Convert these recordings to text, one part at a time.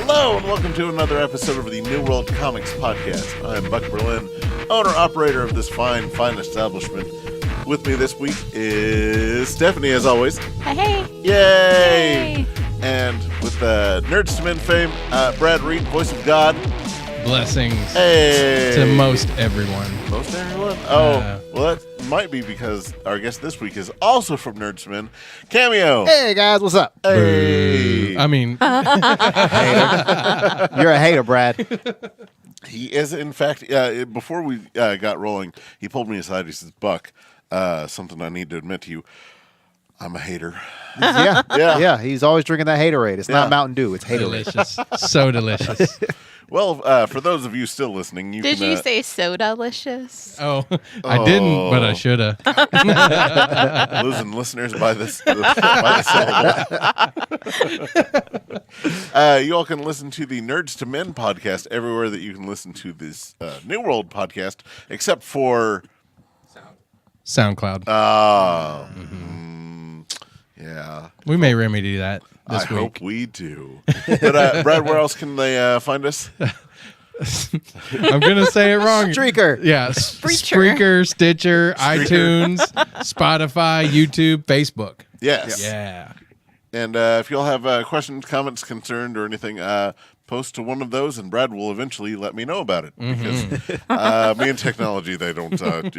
Hello and welcome to another episode of the New World Comics Podcast. I'm Buck Berlin, owner-operator of this fine establishment. With me this week is Stephanie, as always. Hey! Yay! And with Nerdz II Men fame, Brad Reed, voice of God. Blessings to most everyone. Most everyone? Oh, well, that might be because our guest this week is also from Nerdz II Men, Cameo. Hey, guys, what's up? Hey! I mean, You're a hater, Brad. He is, in fact, before we got rolling, he pulled me aside. He says, Buck, something I need to admit to you. I'm a hater. Yeah. He's always drinking that Haterade. It's not Mountain Dew. It's Haterade. delicious. So delicious. Well, for those of you still listening, Did you say soda-licious? Oh, I didn't, but I should have. losing listeners by this syllable. You all can listen to the Nerdz II Men podcast everywhere that you can listen to this New World podcast, except for SoundCloud. Yeah. We may remedy that this I week. hope we do. But Brad, where else can they find us? I'm going to say it wrong. Streaker. Yeah. Spreaker, Stitcher, iTunes, Spotify, YouTube, Facebook. Yes. Yeah. And if you'll have questions, comments, concerns, or anything, post to one of those, and Brad will eventually let me know about it. Because me and technology, they don't. Nope.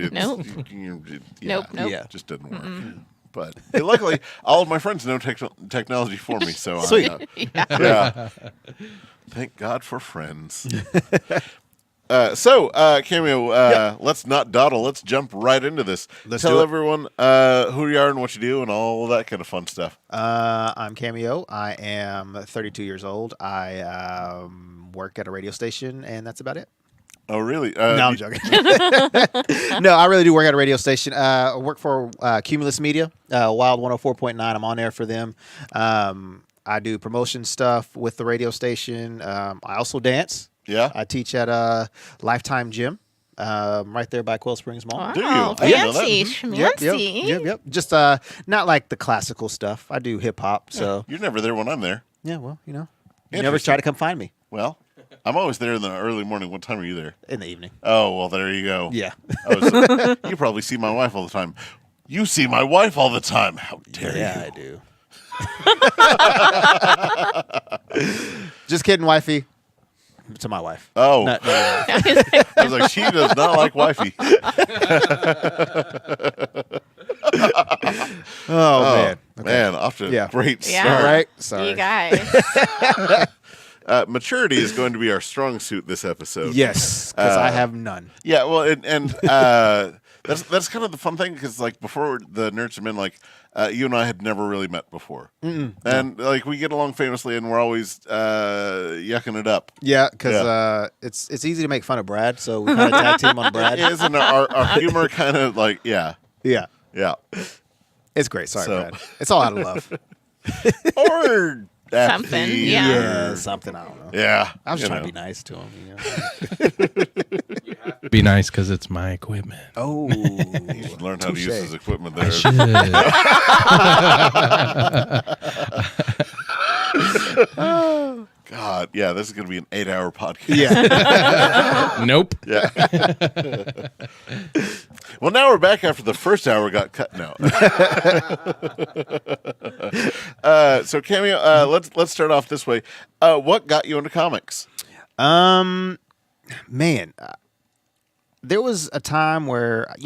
Nope. It just doesn't work. But luckily, all of my friends know technology for me. So Sweet. Yeah. Thank God for friends. So, Cameo, let's not dawdle. Let's jump right into this. Tell everyone who you are and what you do and all that kind of fun stuff. I'm Cameo. I am 32 years old. I work at a radio station, and that's about it. Oh, really? No, I'm joking. No, I really do work at a radio station. I work for Cumulus Media, Wild 104.9. I'm on there for them. I do promotion stuff with the radio station. I also dance. Yeah. I teach at Lifetime Gym, right there by Quail Springs Mall. Wow, Do you? I didn't know that. fancy. Yep. Just not like the classical stuff. I do hip hop. So You're never there when I'm there. yeah, well, you never Interesting. try to come find me Well, I'm always there in the early morning. What time are you there? in the evening. Oh, well, there you go. Yeah. You probably see my wife all the time. You see my wife all the time. How dare you? Yeah, I do. Just kidding, wifey. To my wife. Oh. No. I was like, she does not like wifey. Oh, man. Okay. Man, off to a great Yeah. start. Right? Sorry. You guys. Maturity is going to be our strong suit this episode. Yes, because I have none. Yeah, well, and that's kind of the fun thing because like before the Nerdz II Men, like you and I had never really met before, and like we get along famously, and we're always yucking it up. Yeah, because it's easy to make fun of Brad, so we kind of tag team on Brad. Isn't our humor kind of like Yeah. It's great. Sorry, So- Brad. It's all out of love. or Something, apathy, yeah. or- Something, I don't know. yeah. I was just you trying to know. be nice to him. Be nice because it's my equipment. Oh. You should learn how to use Touche. his equipment there. Should. God, yeah, this is going to be an 8-hour podcast. Yeah. Nope. Yeah. Well, now we're back after the first hour got cut. No. So Cameo, let's start off this way. What got you into comics? Man, there was a time where, I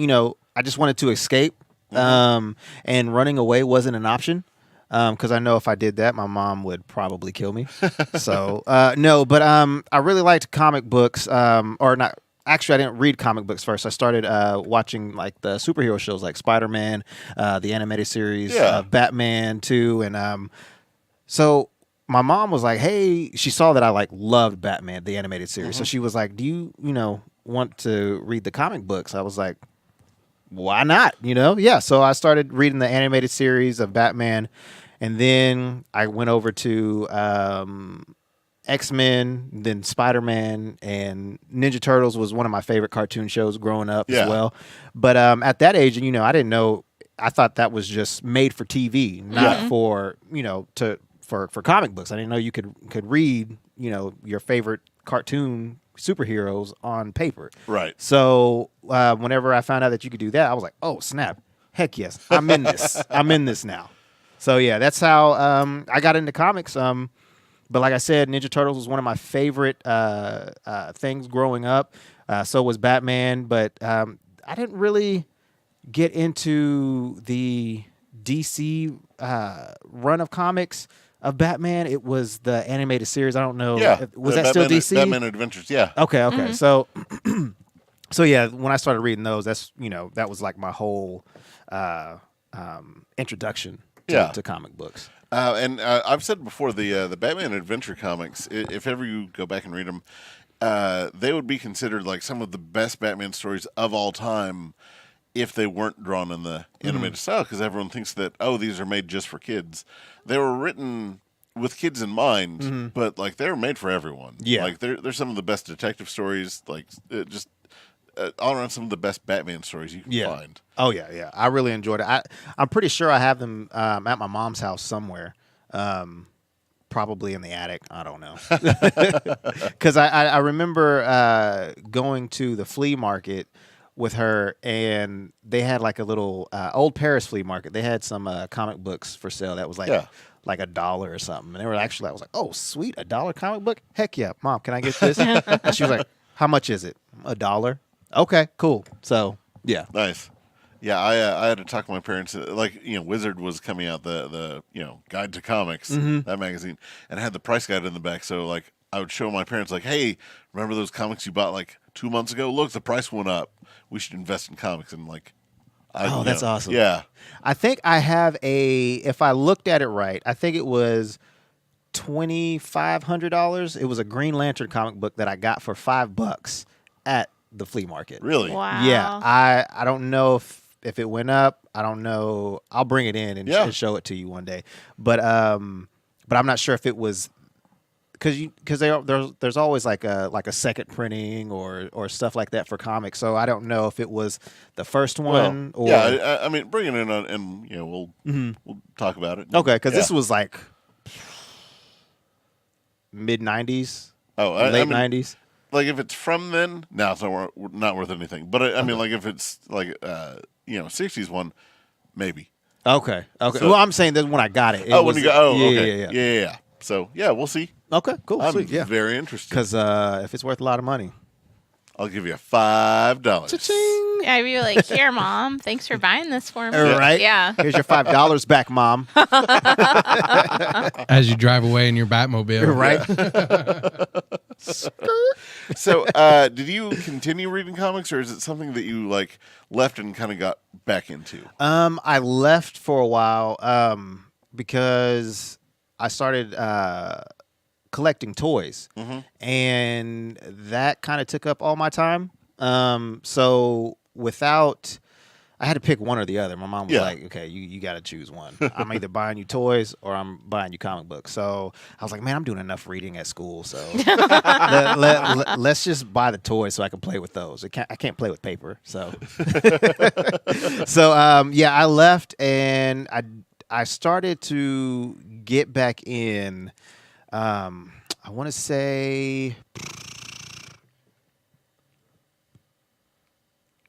just wanted to escape, and running away wasn't an option. Because I know if I did that, my mom would probably kill me. So, no, but I really liked comic books, or not. Actually, I didn't read comic books first. I started watching like the superhero shows like Spider-Man, the animated series, Batman too. And so my mom was like, hey, she saw that I like loved Batman, the animated series. So she was like, do you want to read the comic books? I was like, why not? Yeah. So I started reading the animated series of Batman. And then I went over to X-Men, then Spider-Man, and Ninja Turtles was one of my favorite cartoon shows growing up as well. But at that age, I didn't know. I thought that was just made for TV, not for for comic books. I didn't know you could read your favorite cartoon superheroes on paper. Right. So whenever I found out that you could do that, I was like, oh snap, heck yes, I'm in this. I'm in this now. So yeah, that's how I got into comics. But like I said, Ninja Turtles was one of my favorite things growing up. So was Batman, but I didn't really get into the DC run of comics of Batman. It was the animated series. I don't know. Yeah. Was that still DC? Batman Adventures, yeah. Okay. So so yeah, when I started reading those, that's that was like my whole introduction to comic books. And I've said before, the Batman Adventure comics, if ever you go back and read them, they would be considered like some of the best Batman stories of all time if they weren't drawn in the animated style, because everyone thinks that, these are made just for kids. They were written with kids in mind, but like they were made for everyone. Yeah. Like they're some of the best detective stories, like just all around some of the best Batman stories you can find. Oh yeah. I really enjoyed it. I'm pretty sure I have them at my mom's house somewhere. Probably in the attic. I don't know. Because I remember going to the flea market with her, and they had like a little old Paris flea market. They had some comic books for sale that was like $1 or something. And they were actually, I was like, oh, sweet, $1 comic book? Heck yeah. Mom, can I get this? And she was like, how much is it? $1. Okay, cool. So, yeah. Nice. Yeah, I had to talk to my parents. Like, Wizard was coming out, the Guide to Comics, that magazine, and it had the price guide in the back. So, like, I would show my parents, like, hey, remember those comics you bought, like, 2 months ago? Look, the price went up. We should invest in comics. And, like, that's awesome. Yeah. I think I have if I looked at it right, I think it was $2,500. It was a Green Lantern comic book that I got for $5 at the flea market. Really? Wow. Yeah. I don't know if it went up. I don't know. I'll bring it in and show it to you one day. But I'm not sure if it was because there's always like a second printing or stuff like that for comics. So I don't know if it was the first one or I mean, bring it in and we'll talk about it. Okay, because this was like mid '90s, late '90s. Like if it's from then, now it's not worth anything. But I mean, like if it's like '60s one, maybe. Okay. So, well, I'm saying that when I got it. When you got okay. Yeah. So we'll see. Okay, cool. I'm Sweet. Yeah. very interested. Because if it's worth a lot of money, I'll give you $5. Cha-ching. I'd be like, here, Mom. Thanks for buying this for me. Right? Yeah. Here's your $5 back, Mom. As you drive away in your Batmobile. Right? So, did you continue reading comics, or is it something that you like left and kind of got back into? I left for a while because I started collecting toys, and that kind of took up all my time. So I had to pick one or the other. My mom was like, okay, you got to choose one. I'm either buying you toys or I'm buying you comic books. So I was like, man, I'm doing enough reading at school. So let's just buy the toys so I can play with those. I can't play with paper. So, I left and I started to get back in, I want to say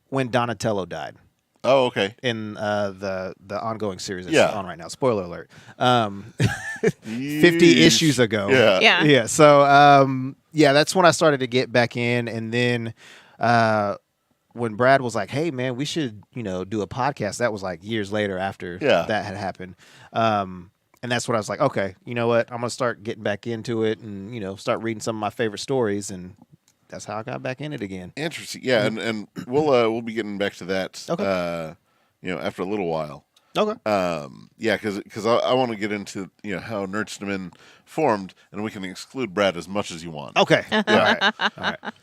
when Donatello died. Oh, okay. In the ongoing series that's on right now. Spoiler alert. 50 issues ago. Yeah. So that's when I started to get back in, and then when Brad was like, "Hey, man, we should do a podcast." That was like years later after that had happened. And that's when I was like, okay, you know what? I'm gonna start getting back into it, and start reading some of my favorite stories, and that's how I got back in it again. Interesting. Yeah, and we'll be getting back to that. Okay. After a little while. Okay. Because I want to get into how Nerdz II Men formed, and we can exclude Brad as much as you want. Okay. All right.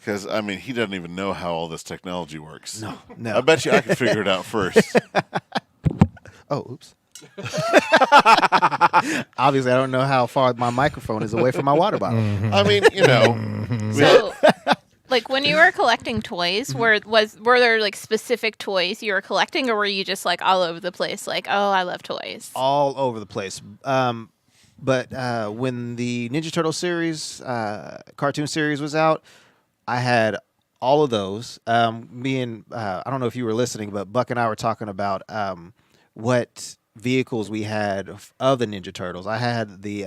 Because I mean, he doesn't even know how all this technology works. No. I bet you I can figure it out first. Oh, oops. Obviously, I don't know how far my microphone is away from my water bottle. I mean, So, like when you were collecting toys, were there like specific toys you were collecting, or were you just like all over the place? Like, oh, I love toys. All over the place. But when the Ninja Turtle series, cartoon series was out, I had all of those. Me and I don't know if you were listening, but Buck and I were talking about what vehicles we had of the Ninja Turtles. I had the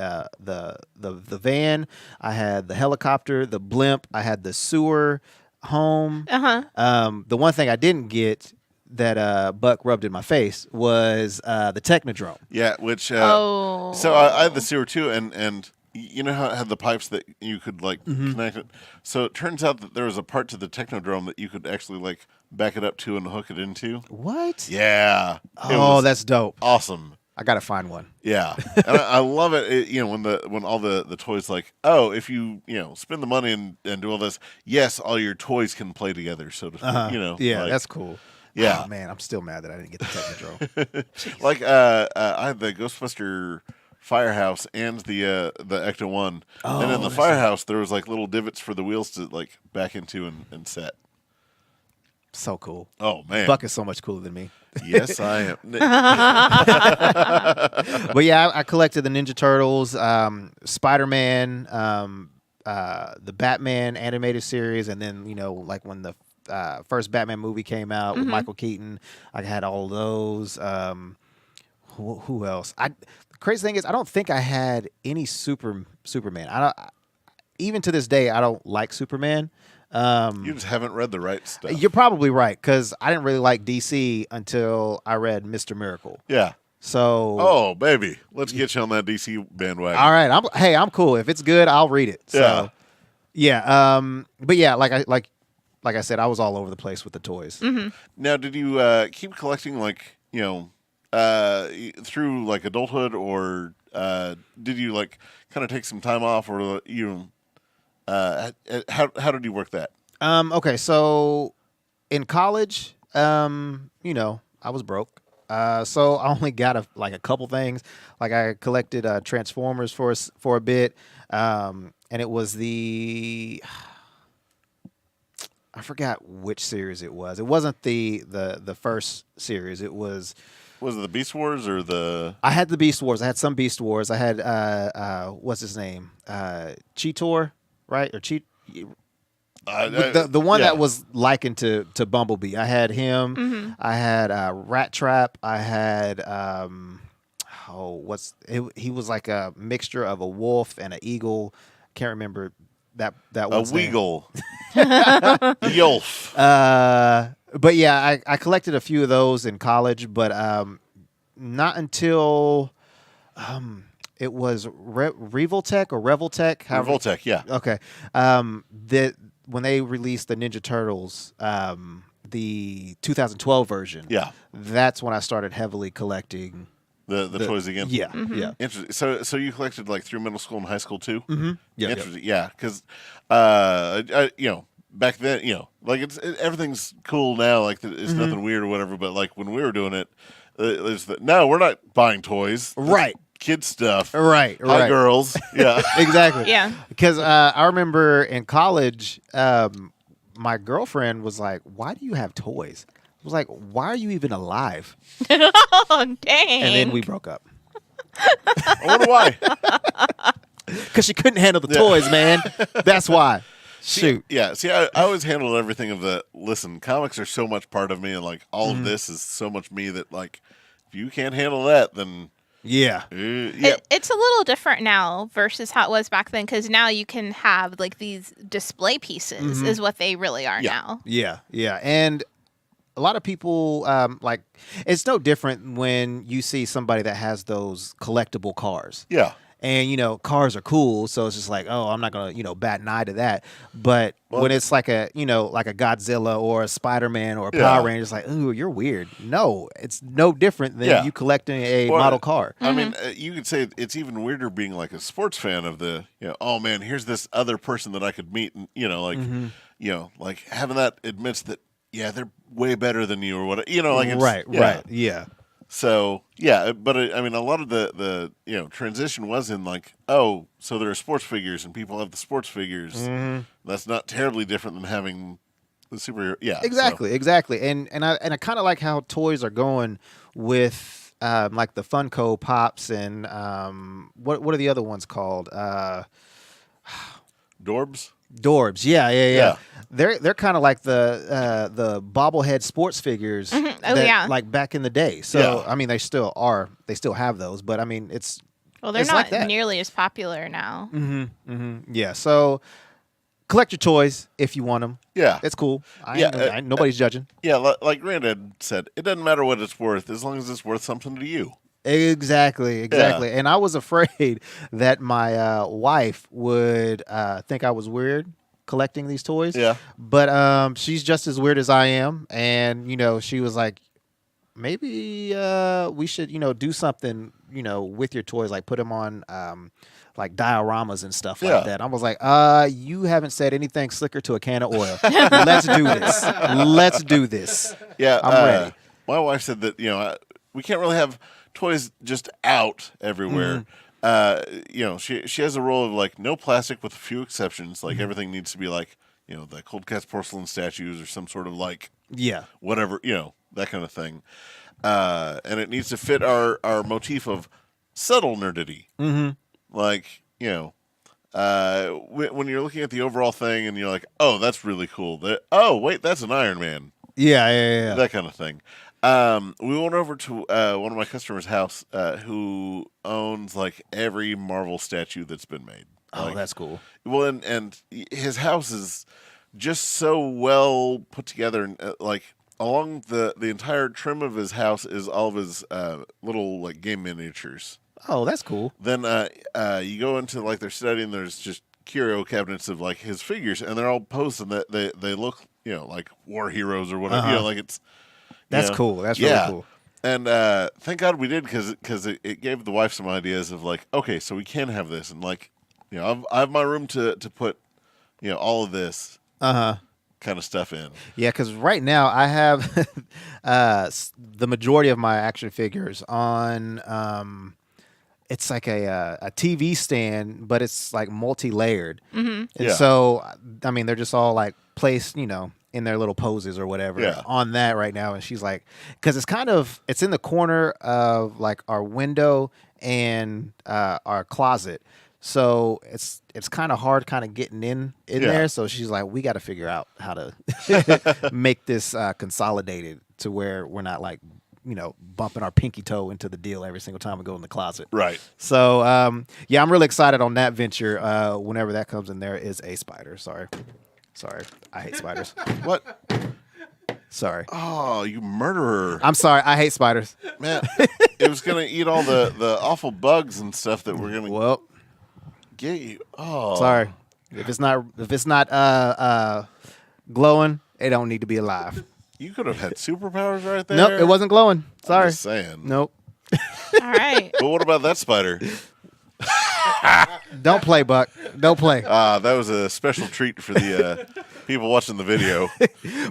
van, I had the helicopter, the blimp, I had the sewer home. The one thing I didn't get that Buck rubbed in my face was the Technodrome. Yeah, which Oh. so I had the sewer too, and you know how it had the pipes that you could like connect it. So it turns out that there was a part to the Technodrome that you could actually like back it up to and hook it into. What? Yeah. It Oh, was that's dope. awesome. I gotta find one. Yeah, and I love it. You know, when all the toys like, oh, if you spend the money and do all this, yes, all your toys can play together. So to speak, Yeah, like, that's cool. Yeah. Oh, man, I'm still mad that I didn't get the Technodrome. like I had the Ghostbuster Firehouse and the Ecto One, and in the Firehouse there was like little divots for the wheels to like back into and set. So cool. Oh man, Buck is so much cooler than me. Yes, I am. But yeah, I collected the Ninja Turtles, Spider-Man, the Batman animated series, and then like when the first Batman movie came out with Michael Keaton, I had all of those. Who else? The crazy thing is, I don't think I had any Superman. Even to this day, I don't like Superman. You just haven't read the right stuff. You're probably right, because I didn't really like DC until I read Mr. Miracle. Yeah. So. Oh baby, let's get you on that DC bandwagon. All right, I'm cool. If it's good, I'll read it. So, yeah. But yeah, like I said, I was all over the place with the toys. Now, did you keep collecting like through like adulthood, or did you like kind of take some time off, or how did you work that? Okay, so in college, I was broke. So I only got a couple things. Like I collected Transformers for a bit, and it was I forgot which series it was. It wasn't the first series. It was. Was it the Beast Wars or the? I had the Beast Wars. I had some Beast Wars. I had what's his name? Cheetor, right? Or the one that was likened to Bumblebee. I had him. I had Rat Trap. I had he was like a mixture of a wolf and an eagle. Can't remember that a Weagle. Yolf. But yeah, I collected a few of those in college, but not until it was Revoltech or Revoltech. Revoltech, yeah. Okay. When they released the Ninja Turtles, the 2012 version, that's when I started heavily collecting the toys again. Yeah, yeah. Interesting. So you collected like through middle school and high school too. Yeah, interesting. Yeah, because back then, like everything's cool now. Like it's nothing weird or whatever. But like when we were doing it, no, we're not buying toys. Right. Kid stuff. Right. Hi, girls. Yeah. Exactly. Yeah. Because I remember in college, my girlfriend was like, "Why do you have toys?" I was like, "Why are you even alive?" Oh, dang. And then we broke up. I wonder why. Because she couldn't handle the toys, man. That's why. Shoot. See, I always handled everything of the, listen, comics are so much part of me, and like all of this is so much me that like if you can't handle that, then yeah. It's a little different now versus how it was back then, because now you can have like these display pieces is what they really are now. Yeah. And a lot of people, like, it's no different when you see somebody that has those collectible cars. Yeah. And, cars are cool, so it's just like, oh, I'm not going to, bat an eye to that. But when it's like a Godzilla or a Spider-Man or a Power Ranger, it's like, ooh, you're weird. No, it's no different than you collecting a model car. I mean, you could say it's even weirder being like a sports fan of the, oh man, here's this other person that I could meet, and like having that admits that, they're way better than you or whatever, like it's, right, yeah. So but I mean, a lot of the transition was in like, oh, so there are sports figures and people have the sports figures. That's not terribly different than having the superhero. Yeah, exactly. And I kind of like how toys are going with like the Funko Pops and what are the other ones called? Dorbs. Dorbs. Yeah. Yeah. They're kind of like the bobblehead sports figures. Oh, yeah. Like back in the day. So Yeah. I mean, they still are. They still have those, but I mean, it's Well, they're it's not like that. nearly as popular now. Yeah. So collect your toys if you want them. Yeah. It's cool. Yeah, Nobody's judging. Yeah, like Granddad said, it doesn't matter what it's worth as long as it's worth something to you. Exactly. And I was afraid that my wife would think I was weird collecting these toys. Yeah. But she's just as weird as I am, and she was like, maybe we should do something with your toys, like put them on like dioramas and stuff like that. I was like, you haven't said anything slicker to a can of oil. Let's do this. Yeah, I'm ready. My wife said that we can't really have toys just out everywhere. She has a rule of like no plastic with a few exceptions. Like everything needs to be like the Cold Cats porcelain statues or some sort of like whatever that kind of thing. And it needs to fit our motif of subtle nerdity. Like when you're looking at the overall thing and you're like, oh, that's really cool. Oh, wait, that's an Iron Man. Yeah. That kind of thing. We went over to one of my customers' house who owns like every Marvel statue that's been made. Oh, that's cool. Well, and his house is just so well put together, and like along the entire trim of his house is all of his little like game miniatures. Oh, that's cool. Then you go into like their study, and there's just curio cabinets of like his figures, and they're all posed, and they look like war heroes or whatever. Like it's. That's cool. That's really cool. And thank God we did because it gave the wife some ideas of like, okay, so we can have this, and like, I have my room to put, all of this kind of stuff in. Yeah, because right now I have the majority of my action figures on. It's like a TV stand, but it's like multi-layered, and so I mean they're just all like placed, in their little poses or whatever on that right now. And she's like, because it's in the corner of like our window and our closet. So it's kind of hard kind of getting in there. So she's like, we got to figure out how to make this consolidated to where we're not like, bumping our pinky toe into the deal every single time we go in the closet. Right. So, I'm really excited on that venture. Whenever that comes in, there is a spider. Sorry. I hate spiders. What? Sorry. Oh, you murderer. I'm sorry. I hate spiders. Man, it was going to eat all the awful bugs and stuff that we're going to get you. Oh. Sorry. If it's not glowing, it don't need to be alive. You could have had superpowers right there. Nope, it wasn't glowing. Sorry. I'm just saying. Nope. All right. But what about that spider? Don't play, Buck. Don't play. That was a special treat for the people watching the video.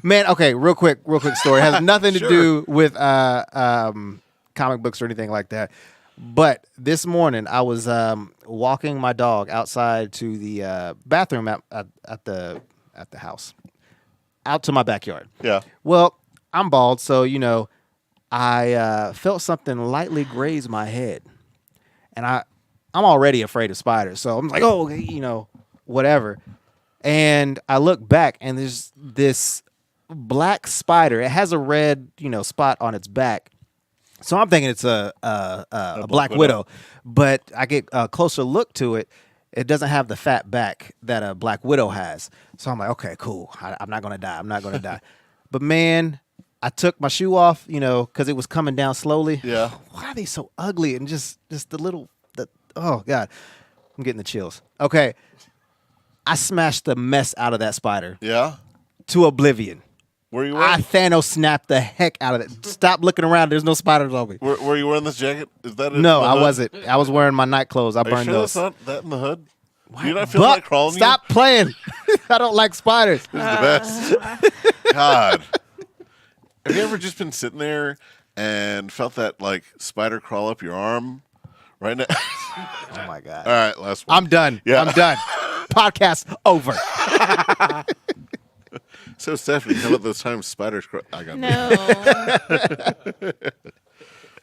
Man, okay, real quick story. It has nothing to do with comic books or anything like that. But this morning, I was walking my dog outside to the bathroom at the house, out to my backyard. Yeah. Well, I'm bald, so I felt something lightly graze my head, and I'm already afraid of spiders, so I'm like, oh, whatever. And I look back, and there's this black spider. It has a red, spot on its back. So I'm thinking it's a black widow. But I get a closer look to it. It doesn't have the fat back that a black widow has. So I'm like, okay, cool. I'm not going to die. But, man, I took my shoe off, because it was coming down slowly. Yeah. Why are they so ugly? And just oh, God. I'm getting the chills. Okay. I smashed the mess out of that spider. Yeah? To oblivion. Were you I wearing? Thanos snapped the heck out of it. Stop looking around. There's no spiders on me. Were you wearing this jacket? Is that it? No, I wasn't. I was wearing my night clothes. I Are you burned sure those. that's not that in the hood? Do you not feel Buck, like crawling? stop playing. I don't like spiders. This is the best. God. Have you ever just been sitting there and felt that like spider crawl up your arm right now? Oh my God. All right, last one. I'm done. Yeah. I'm done. Podcast over. So Stephanie, how about those times spiders crawl? I got No.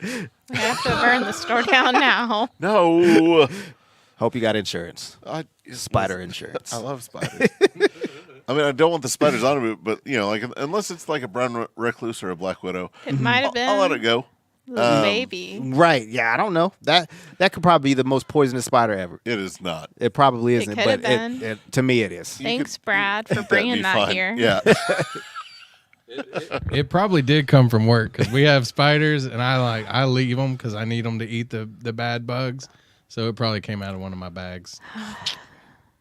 We have to burn the store down now. No. Hope you got insurance. Spider insurance. I love spiders. I mean, I don't want the spiders on it, but like unless it's like a brown recluse or a black widow, It might have been I'll let it go. the baby. Right. Yeah, I don't know. That could probably be the most poisonous spider ever. It is not. It probably It isn't, could but have been. to me it is. Thanks, Brad, for That'd bringing be that fine. here. Yeah. It probably did come from work because we have spiders, and I leave them because I need them to eat the bad bugs. So it probably came out of one of my bags.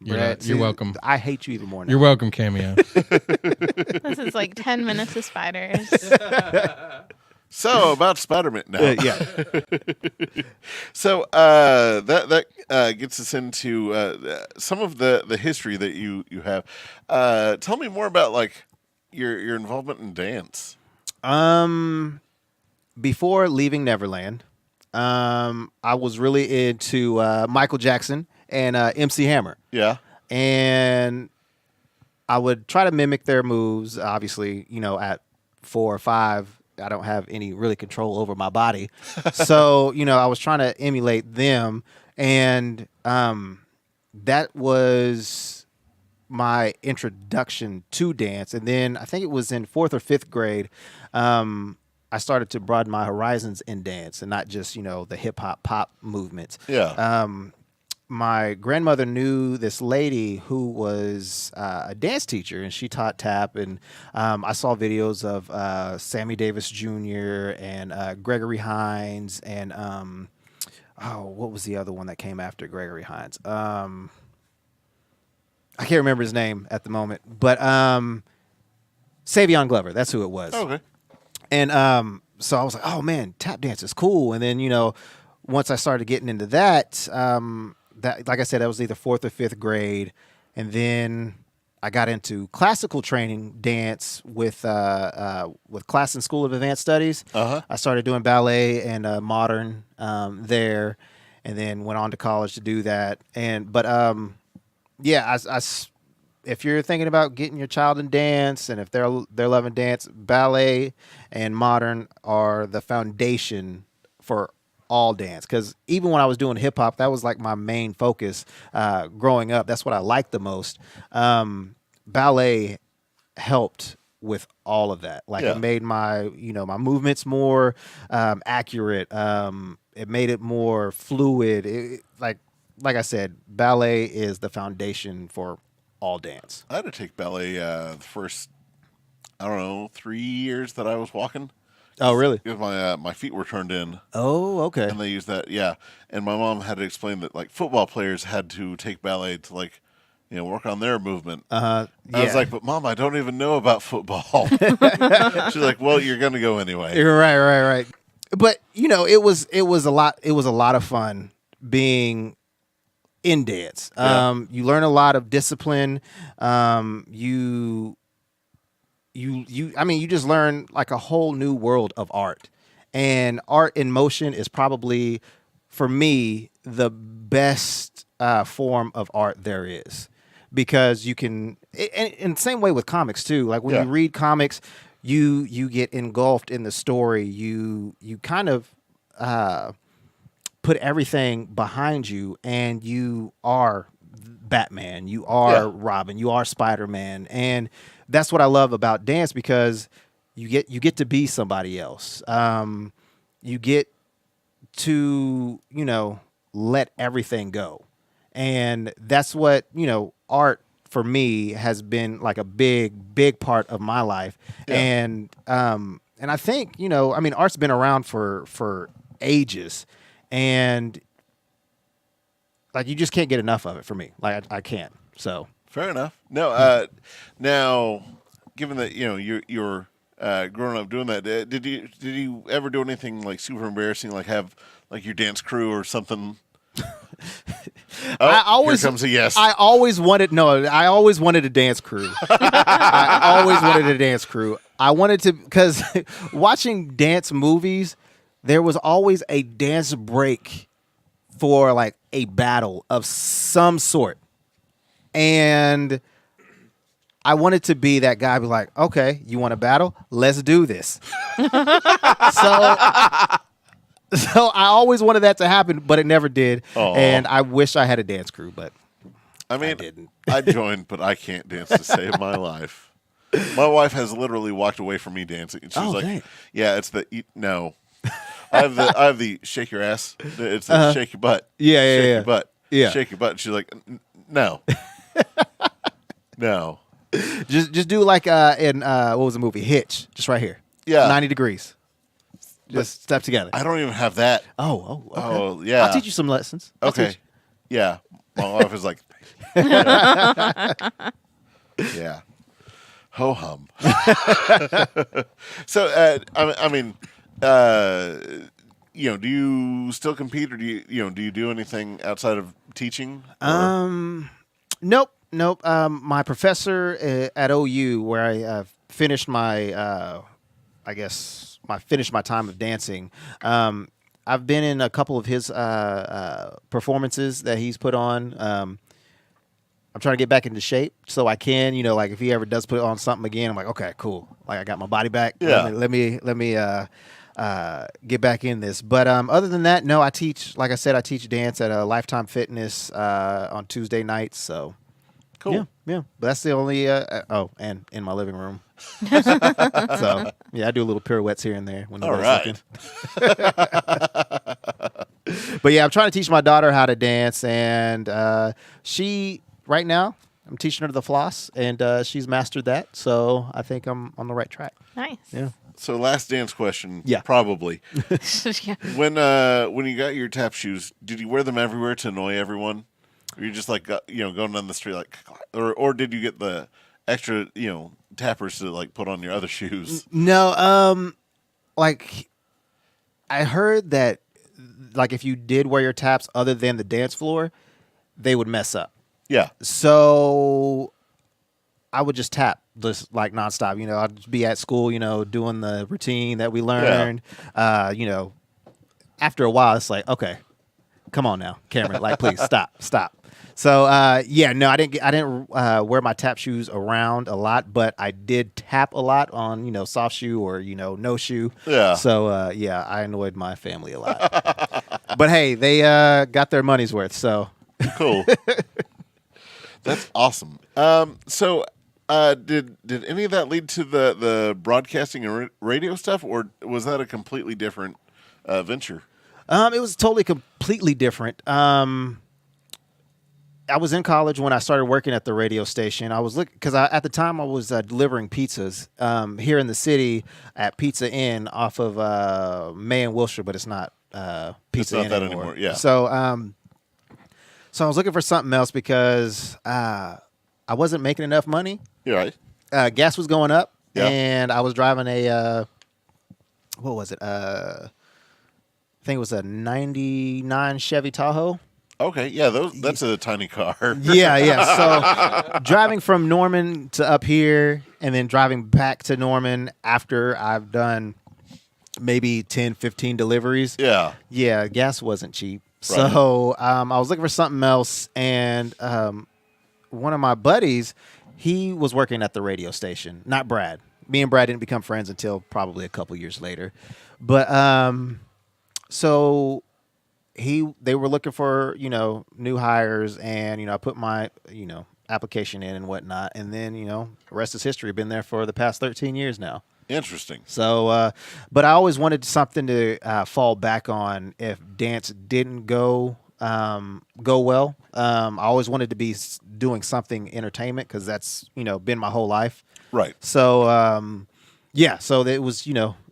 You're welcome. I hate you even more now. You're welcome, Cameo. This is like 10 minutes of spiders. So about Spider-Man now. Yeah. So that gets us into some of the history that you have. Tell me more about like your involvement in dance. Before leaving Neverland, I was really into Michael Jackson and MC Hammer. Yeah. And I would try to mimic their moves. Obviously, at 4 or 5, I don't have any really control over my body. So, I was trying to emulate them. And that was my introduction to dance. And then I think it was in 4th or 5th grade, I started to broaden my horizons in dance and not just, the hip hop pop movements. Yeah. My grandmother knew this lady who was a dance teacher, and she taught tap. And I saw videos of Sammy Davis Jr. and Gregory Hines and what was the other one that came after Gregory Hines? I can't remember his name at the moment, but Savion Glover, that's who it was. Okay. And so I was like, oh man, tap dance is cool. And then, once I started getting into that, that, like I said, that was either 4th or 5th grade. And then I got into classical training dance with Classen School of Advanced Studies. Uh-huh. I started doing ballet and modern there, and then went on to college to do that. If you're thinking about getting your child in dance, and if they're loving dance, ballet and modern are the foundation for all dance. Because even when I was doing hip hop, that was like my main focus growing up. That's what I liked the most. Ballet helped with all of that. Like it made my my movements more accurate. It made it more fluid. Like I said, ballet is the foundation for all dance. I had to take ballet the first, 3 years that I was walking. Oh, really? Because my feet were turned in. Oh, okay. And they used that, yeah. And my mom had to explain that like football players had to take ballet to like, work on their movement. Yeah. I was like, but Mom, I don't even know about football. She's like, well, you're gonna go anyway. You're right. But it was a lot. It was a lot of fun being in dance. You learn a lot of discipline. You just learn like a whole new world of art. And art in motion is probably, for me, the best form of art there is. Because you can, and the same way with comics too. Like when you read comics, you get engulfed in the story. You kind of put everything behind you, and you are Batman, you are Robin, you are Spider-Man, and that's what I love about dance, because you get to be somebody else. You get to let everything go, and that's what art for me has been like a big part of my life. And I think art's been around for ages. And like you just can't get enough of it for me. Like I can't. So fair enough. No, now given that you're growing up doing that, did you ever do anything like super embarrassing, like have like your dance crew or something? Here comes a yes. I always wanted a dance crew. I always wanted a dance crew. I wanted to, because watching dance movies, there was always a dance break for like a battle of some sort. And I wanted to be that guy, be like, okay, you want to battle? Let's do this. So So I always wanted that to happen, but it never did. Aw. And I wish I had a dance crew, but I mean, didn't. I joined, but I can't dance to save my life. My wife has literally walked away from me dancing. She's like, dang. "Yeah, it's the no." I have the shake your ass. It's the shake your butt. Yeah, shake yeah. your butt. Yeah. Shake your butt. And she's like, no, no. Just do like in what was the movie Hitch? Just right here. Yeah. 90 degrees. Just step together. I don't even have that. Okay. Oh, yeah. I'll teach you some lessons. I'll Okay. teach Yeah. My wife is like, yeah. Ho hum. So, I mean, do you still compete, or do you do anything outside of teaching? Nope. My professor at OU, where I finished my, finished my time of dancing. I've been in a couple of his performances that he's put on. I'm trying to get back into shape so I can, like if he ever does put on something again, I'm like, okay, cool. Like I got my body back. Yeah. Let me get back in this. But other than that, no, I teach. Like I said, I teach dance at Lifetime Fitness on Tuesday nights. So Cool. Yeah. But that's the only. And in my living room. So yeah, I do a little pirouettes here and there when All nobody's right. looking. But yeah, I'm trying to teach my daughter how to dance, and she right now I'm teaching her the floss, and she's mastered that. So I think I'm on the right track. Nice. Yeah. So last dance question. Yeah. Probably. Yeah. When you got your tap shoes, did you wear them everywhere to annoy everyone? Or you just like going down the street like, or did you get the extra tappers to like put on your other shoes? No, like I heard that like if you did wear your taps other than the dance floor, they would mess up. Yeah. So I would just tap just like nonstop. I'd just be at school, doing the routine that we learned. After a while, it's like, okay, come on now, Cameron, like please stop. So no, I didn't wear my tap shoes around a lot, but I did tap a lot on soft shoe or no shoe. Yeah. So I annoyed my family a lot. But hey, they got their money's worth. So Cool. That's awesome. So did any of that lead to the broadcasting and radio stuff, or was that a completely different venture? It was totally completely different. I was in college when I started working at the radio station. I was looking because at the time I was delivering pizzas here in the city at Pizza Inn off of May and Wilshire, but it's not Pizza Inn anymore. Yeah. So I was looking for something else because I wasn't making enough money. You're right. Gas was going up, Yeah. and I was driving a what was it? I think it was a '99 Chevy Tahoe. Okay. Yeah. That's a tiny car. Yeah. So driving from Norman to up here and then driving back to Norman after I've done maybe 10, 15 deliveries. Yeah. Yeah, gas wasn't cheap. Right. So I was looking for something else. And one of my buddies, he was working at the radio station. Not Brad. Me and Brad didn't become friends until probably a couple years later. But so they were looking for, new hires, and, I put my, application in and whatnot. And then, the rest is history. Been there for the past 13 years now. Interesting. So, but I always wanted something to fall back on if dance didn't go well. I always wanted to be doing something entertainment because that's, been my whole life. Right. So, so it was,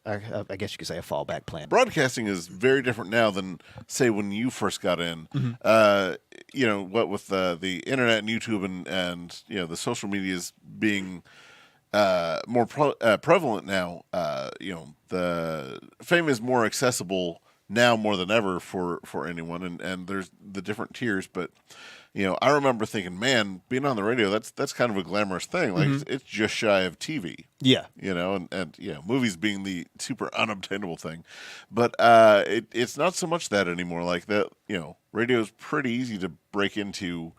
I guess you could say a fallback plan. Broadcasting is very different now than, say, when you first got in. Mm-hmm. What with the internet and YouTube and the social medias being more prevalent now. The fame is more accessible now more than ever for anyone, and there's the different tiers. But I remember thinking, man, being on the radio, that's kind of a glamorous thing. Like it's just shy of TV. Yeah. And movies being the super unobtainable thing. But it's not so much that anymore. Like that, radio is pretty easy to break into,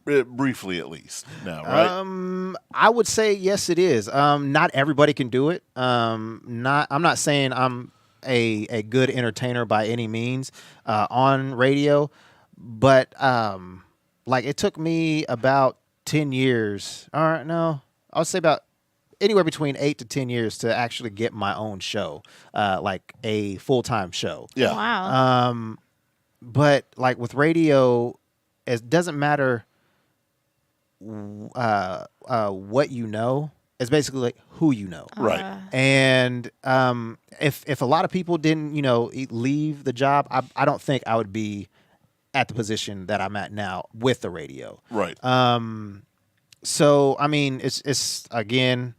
briefly at least now, right? I would say yes, it is. Not everybody can do it. I'm not saying I'm a good entertainer by any means on radio, but like it took me about 10 years. All right, no, I would say about anywhere between 8 to 10 years to actually get my own show, like a full-time show. Yeah. Wow. But like with radio, it doesn't matter what you know. It's basically like who you know. Right. And if a lot of people didn't, leave the job, I don't think I would be at the position that I'm at now with the radio. Right. So I mean, it's again,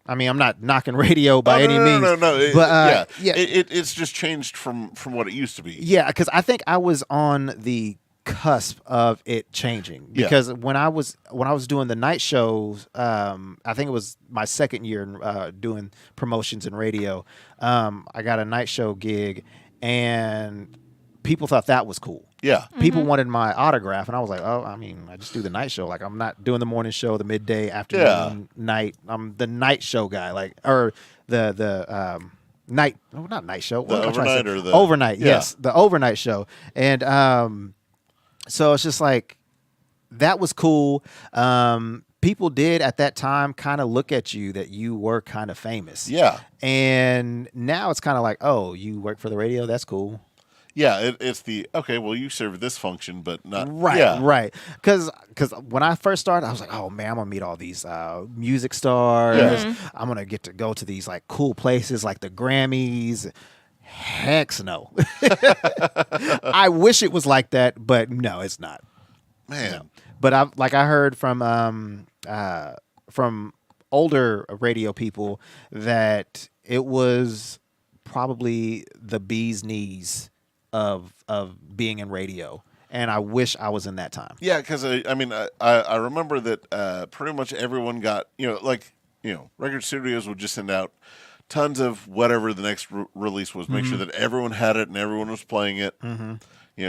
I mean, I'm not knocking radio by any means. No. But yeah. It's just changed from what it used to be. Yeah, because I think I was on the cusp of it changing. Because when I was doing the night shows, I think it was my second year doing promotions in radio. I got a night show gig, and people thought that was cool. Yeah. People wanted my autograph, and I was like, oh, I mean, I just do the night show. Like, I'm not doing the morning show, the midday, afternoon, night. I'm the night show guy, or the night. No, not night show. The overnight or the overnight? Yes, the overnight show. And so it's just like that was cool. People did at that time kind of look at you that you were kind of famous. Yeah. And now it's kind of like, oh, you work for the radio? That's cool. Yeah, it's the okay. Well, you serve this function, but not right. Yeah. Right. Because when I first started, I was like, oh man, I'm gonna meet all these music stars. Yeah. I'm gonna get to go to these like cool places like the Grammys. Heck no. I wish it was like that, but no, it's not. Man. No. But I heard from older radio people that it was probably the bee's knees of being in radio, and I wish I was in that time. Yeah, because I remember that pretty much everyone got record studios would just send out tons of whatever the next release was, make sure that everyone had it and everyone was playing it.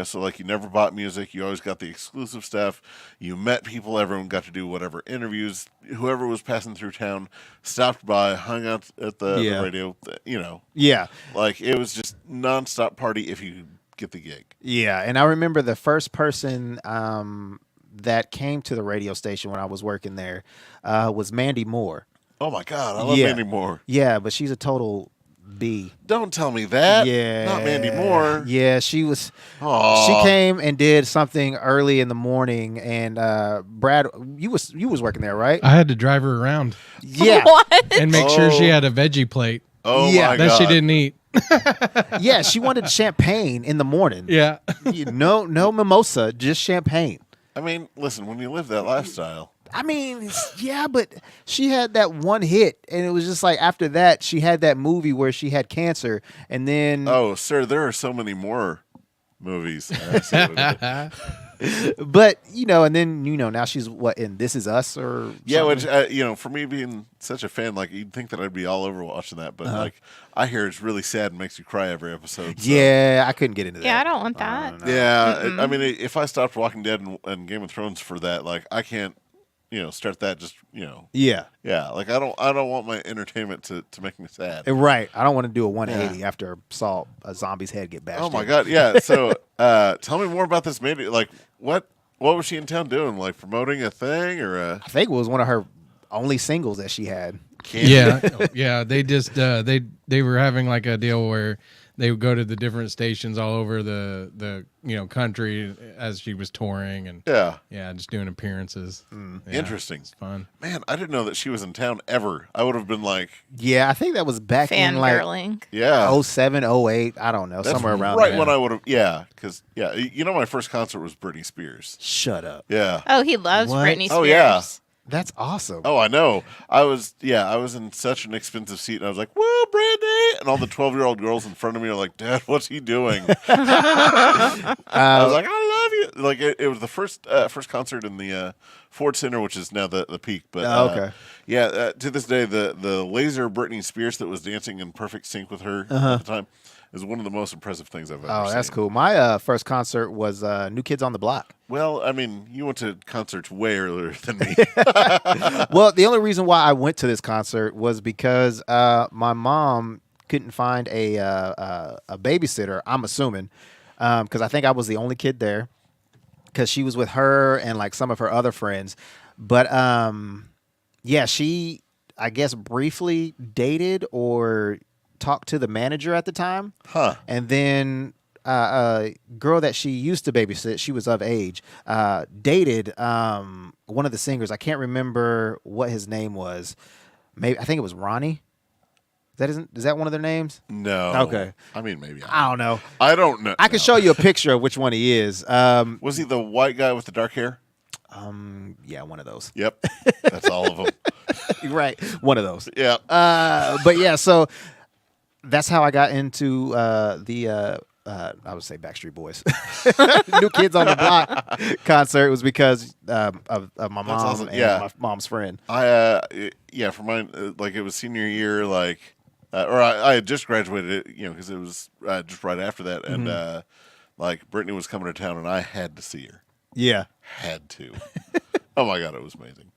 So like you never bought music, you always got the exclusive stuff. You met people, everyone got to do whatever interviews. Whoever was passing through town stopped by, hung out at the radio. Yeah, like it was just nonstop party if you get the gig. Yeah, and I remember the first person that came to the radio station when I was working there was Mandy Moore. Oh my God, I love Mandy Moore. Yeah, but she's a total B. Don't tell me that. Yeah. Not Mandy Moore. Yeah, she was. Aww. She came and did something early in the morning, and Brad, you was working there, right? I had to drive her around Yeah. What? and make sure she had a veggie plate Oh Yeah. my that God. she didn't eat. Yeah, she wanted champagne in the morning. Yeah. No mimosa, just champagne. I mean, listen, when you live that lifestyle. I mean, yeah, but she had that one hit, and it was just like after that, she had that movie where she had cancer, and then Oh, sir, there are so many more movies. I see what it is. but and then now she's what in This Is Us or Yeah, something? which for me being such a fan, like you'd think that I'd be all over watching that, but like I hear it's really sad and makes you cry every episode. So. Yeah, I couldn't get into that. Yeah, I don't want that. Yeah, I mean, if I stopped Walking Dead and Game of Thrones for that, like I can't, start that. Just Yeah, like I don't want my entertainment to make me sad. right. I don't want to do a 180 after I saw a zombie's head get bashed. Oh my in. God, yeah. So tell me more about this lady. Like what was she in town doing? Like promoting a thing or I think it was one of her only singles that she had. Yeah. They just they were having like a deal where they would go to the different stations all over the country as she was touring and just doing appearances. Yeah, Interesting. It's fun. Man, I didn't know that she was in town ever. I would have been like, Yeah, I think that was back in like Fangirling. yeah, 07, 08, I don't know, that's somewhere around right there. when I would have, because my first concert was Britney Spears. Shut up. Yeah. Oh, he loves What? Britney Spears. Oh, yeah. That's awesome. Oh, I know. I was in such an expensive seat, and I was like, "Whoa, Brandy!" And all the 12-year-old girls in front of me are like, "Dad, what's he doing?" I was like, "I love you." Like it was the first concert in the Ford Center, which is now the Peak. But okay. to this day, the laser Britney Spears that was dancing in perfect sync with her at the time is one of the most impressive things I've ever seen. Oh, that's cool. My first concert was New Kids on the Block. Well, I mean, you went to concerts way earlier than me. Well, the only reason why I went to this concert was because my mom couldn't find a babysitter. I'm assuming because I think I was the only kid there because she was with her and like some of her other friends. But yeah, she I guess briefly dated or talked to the manager at the time. Huh. And then a girl that she used to babysit, she was of age, dated one of the singers. I can't remember what his name was. Maybe I think it was Ronnie. Is that one of their names? No. Okay. I mean, maybe. I don't know. I don't know. I can show you a picture of which one he is. Was he the white guy with the dark hair? Yeah, one of those. Yep. That's all of them. Right. One of those. Yeah. But yeah, so that's how I got into I would say Backstreet Boys. New Kids on the Block concert was because of my mom awesome. and Yeah. my mom's friend. For mine, like it was senior year, like, or I had just graduated, because it was just right after that, and like Brittany was coming to town, and I had to see her. Yeah. Had to. Oh my God, it was amazing.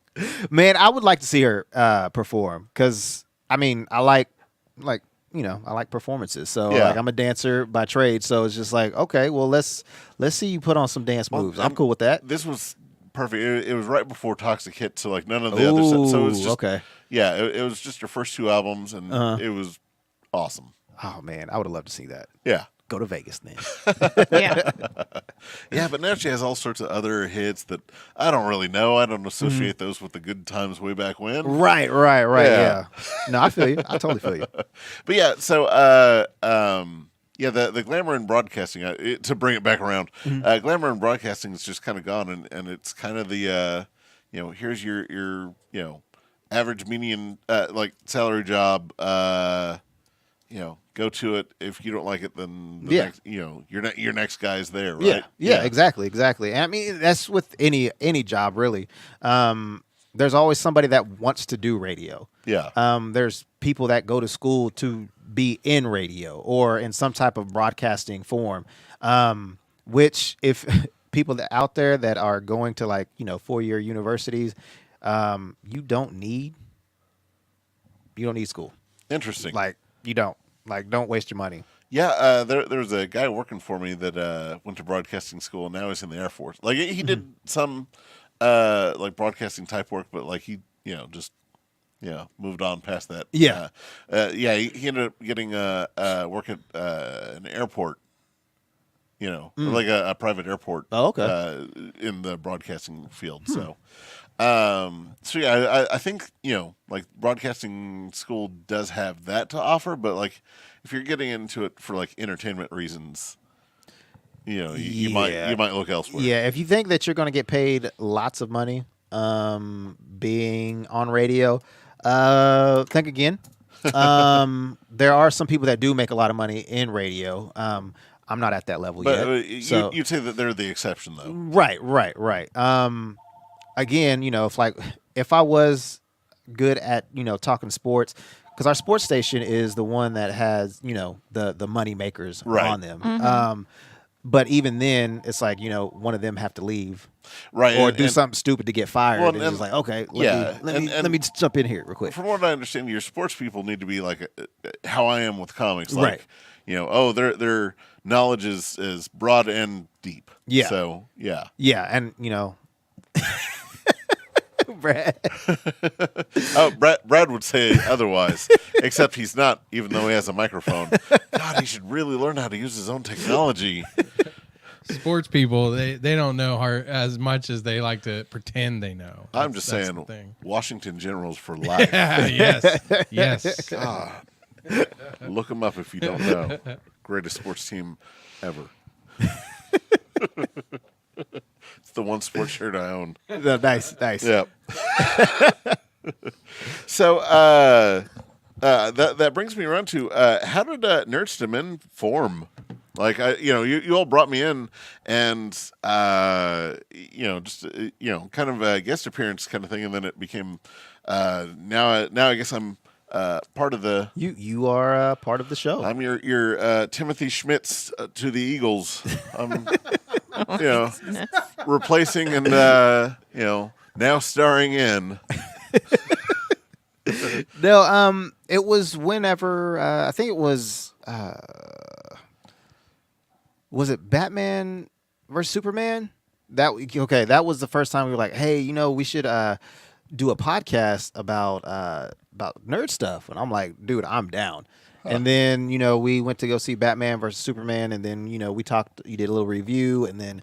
Man, I would like to see her perform because I mean, I like performances. So Yeah. like I'm a dancer by trade, so it's just like, okay, well let's see you put on some dance moves. I'm cool with that. This was perfect. It was right before Toxic hit, so like none of the other stuff. So it was just okay. Yeah, it was just her first 2 albums, and it was awesome. Oh man, I would have loved to see that. Yeah. Go to Vegas then. Yeah. Yeah, but now she has all sorts of other hits that I don't really know. I don't associate those with the good times way back when. Right. Yeah. Yeah. No, I feel you. I totally feel you. But yeah, so the glamour in broadcasting, to bring it back around, glamour in broadcasting is just kind of gone, and it's kind of the here's your average median like salary job. Go to it. If you don't like it, then next, your next guy's there, right? Yeah, exactly. And I mean, that's with any job really. There's always somebody that wants to do radio. Yeah. There's people that go to school to be in radio or in some type of broadcasting form. Which if people that out there that are going to 4-year universities, you don't need school. Interesting. Like you don't. Like, don't waste your money. Yeah, there was a guy working for me that went to broadcasting school, and now he's in the Air Force. Like, he did some like broadcasting type work, but like he just moved on past that. Yeah, he ended up getting work at an airport. Like a private airport. Oh, okay. In the broadcasting field. So I think like broadcasting school does have that to offer, but like if you're getting into it for like entertainment reasons, you might look elsewhere. Yeah, if you think that you're going to get paid lots of money being on radio, think again. There are some people that do make a lot of money in radio. I'm not at that level yet. So you'd say that they're the exception, though. Right. Again, if I was good at talking sports, because our sports station is the one that has the money makers on them. Mm-hmm. But even then, it's like one of them have to leave, right, or do something stupid to get fired. Well, and it's just like, okay, let me jump in here real quick. From what I understand, your sports people need to be like how I am with comics, right? Their knowledge is broad and deep. Yeah. So yeah. Yeah, and Brad. Brad would say otherwise, except he's not, even though he has a microphone. God, he should really learn how to use his own technology. Sports people, they don't know as much as they like to pretend they know. I'm just saying, Washington Generals for life. Yes. God. Look them up if you don't know. Greatest sports team ever. It's the one sports shirt I own. Nice. Yeah. So that brings me around to how did Nerdz II Men form? Like you all brought me in, and just kind of a guest appearance kind of thing, and then it became now I guess I'm part of the. You are part of the show. I'm your Timothy Schmitz to the Eagles. I'm replacing and now starring in. No, it was whenever I think it was it Batman versus Superman? That was the first time we were like, hey, we should do a podcast about nerd stuff, and I'm like, dude, I'm down. And then we went to go see Batman versus Superman, and then we talked. You did a little review, and then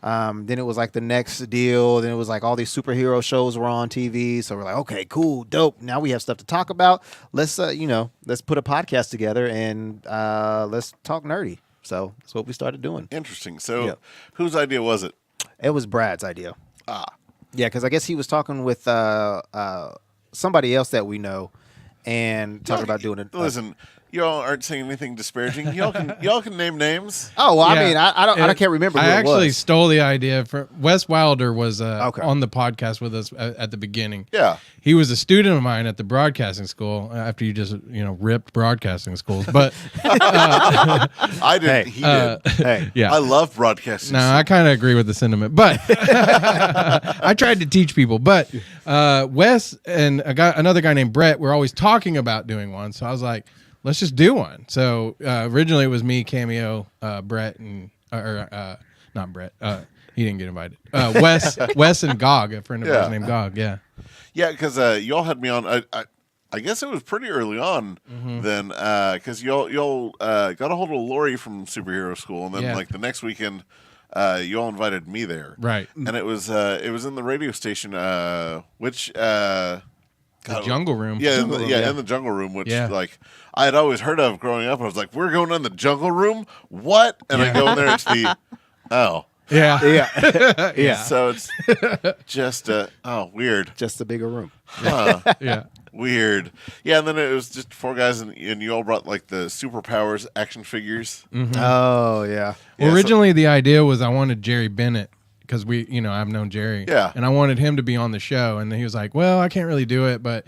it was like the next deal. Then it was like all these superhero shows were on TV. So we're like, okay, cool, dope. Now we have stuff to talk about. Let's let's put a podcast together and let's talk nerdy. So that's what we started doing. Interesting. So whose idea was it? It was Brad's idea. Ah. Yeah, because I guess he was talking with somebody else that we know and talking about doing it. Listen, y'all aren't saying anything disparaging. Y'all can name names. Oh, well, I mean, I can't remember who I it actually was. stole the idea from Wes Wilder was on the podcast with us at the beginning. Yeah. He was a student of mine at the broadcasting school after you just, ripped broadcasting schools. But I didn't. He did. Hey, yeah. I love broadcasting. No, I kind of agree with the sentiment, but I tried to teach people. But Wes and another guy named Brett were always talking about doing one. So I was like, let's just do one. So originally it was me, Cameo, Brett, and not Brett. He didn't get invited. Wes and Gog, a friend of ours named Gog. Yeah. Yeah, because y'all had me on. I guess it was pretty early on then, because y'all got a hold of Lori from Superhero School, and then like the next weekend, y'all invited me there. Right. And it was in the radio station, which The Jungle Room. Yeah, in the Jungle Room, which like I had always heard of growing up. I was like, we're going in the Jungle Room? What? And I go in there, it's the Yeah. yeah. So it's just weird. Just a bigger room. Huh. Yeah. Weird. Yeah, and then it was just four guys, and you all brought like the superpowers action figures. Mm-hmm. Oh, yeah. Well, originally, the idea was I wanted Jerry Bennett because I've known Jerry. Yeah. And I wanted him to be on the show. And he was like, well, I can't really do it, but,